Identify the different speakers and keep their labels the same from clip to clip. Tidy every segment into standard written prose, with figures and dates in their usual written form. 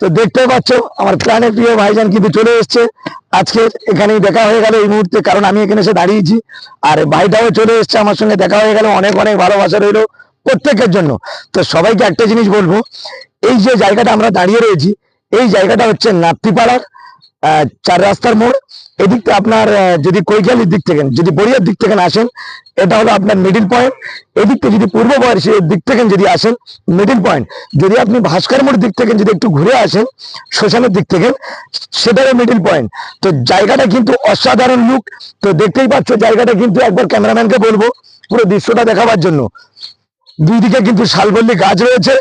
Speaker 1: তো দেখতে পাচ্ছ আমার প্রাণের প্রিয় ভাইজান কিন্তু চলে এসছে আজকে এখানেই দেখা হয়ে গেল এই মুহূর্তে, কারণ আমি এখানে এসে দাঁড়িয়েছি আর ভাইটাও চলে এসছে আমার সঙ্গে দেখা হয়ে গেল। অনেক অনেক ভালোবাসা রইলো প্রত্যেকের জন্য। তো সবাইকে একটা জিনিস বলবো, এই যে জায়গাটা আমরা দাঁড়িয়ে রয়েছি এই জায়গাটা হচ্ছে নাত্তিপাড়ার 4 রাস্তার মোড়। এদিকটা আপনার যদি কৈখালির দিক থেকে, যদি বড়িয়ার দিক থেকে আসেন এটা হলো আপনার মিডিল পয়েন্ট। এদিকটা যদি পূর্ব বর্ষের দিক থেকে যদি আসেন মিডিল পয়েন্ট। যদি আপনি ভাস্কর মোড় দিক থেকে যদি একটু ঘুরে আসেন শ্মশানের দিক থেকে, সেটারও মিডিল পয়েন্ট। তো জায়গাটা কিন্তু অসাধারণ লুক। তো দেখতেই পাচ্ছ জায়গাটা কিন্তু একবার ক্যামেরাম্যানকে বলবো পুরো দৃশ্যটা দেখাবার জন্য। দুই দিকে কিন্তু শালবল্লী গাছ রয়েছে,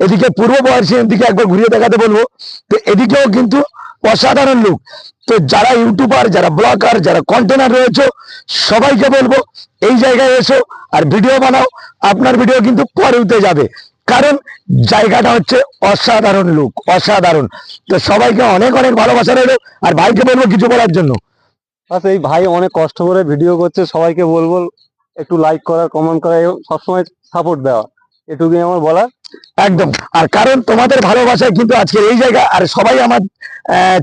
Speaker 1: এদিকে পূর্ব বর্ষের দিকে একবার ঘুরিয়ে দেখাতে বলবো। তো এদিকেও কিন্তু অসাধারণ লুক। তো যারা ইউটিউবার, যারা ব্লগার, যারা কন্টেনার রয়েছে সবাইকে বলবো এই জায়গায় এসো আর ভিডিও বানাও। আপনার ভিডিও কিন্তু পরে উঠে যাবে, কারণ জায়গাটা হচ্ছে অসাধারণ লুক, অসাধারণ। তো সবাইকে অনেক অনেক ভালোবাসা রইলো। আর ভাইকে বলবো কিছু বলার জন্য।
Speaker 2: আচ্ছা, এই ভাই অনেক কষ্ট করে ভিডিও করছে, সবাইকে বলবো একটু লাইক করা, কমেন্ট করা এবং সবসময় সাপোর্ট দেওয়া, এটুকুই আমার বলার।
Speaker 1: একদম। আর কারণ তোমাদের ভালোবাসায় কিন্তু আজকে এই জায়গা, আর সবাই আমার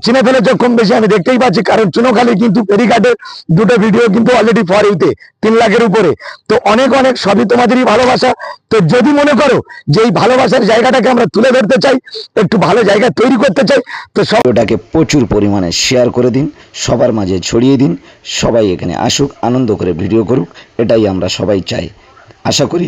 Speaker 1: চিনে ফেলেছে কম বেশি আমি দেখতেই পাচ্ছি, কারণ চুনোখালি কিন্তু ফেরিঘাটের দুটো ভিডিও কিন্তু অলরেডি ফর ইউতে 3 লাখের উপরে। তো অনেক অনেক সবই তোমাদেরই ভালোবাসা। তো যদি মনে করো যে এই ভালোবাসার জায়গাটাকে আমরা তুলে ধরতে চাই, একটু ভালো জায়গা তৈরি করতে চাই, তো
Speaker 3: ভিডিওটাকে প্রচুর পরিমাণে শেয়ার করে দিন, সবার মাঝে ছড়িয়ে দিন। সবাই এখানে আসুক, আনন্দ করে ভিডিও করুক, এটাই আমরা সবাই চাই। আশা করি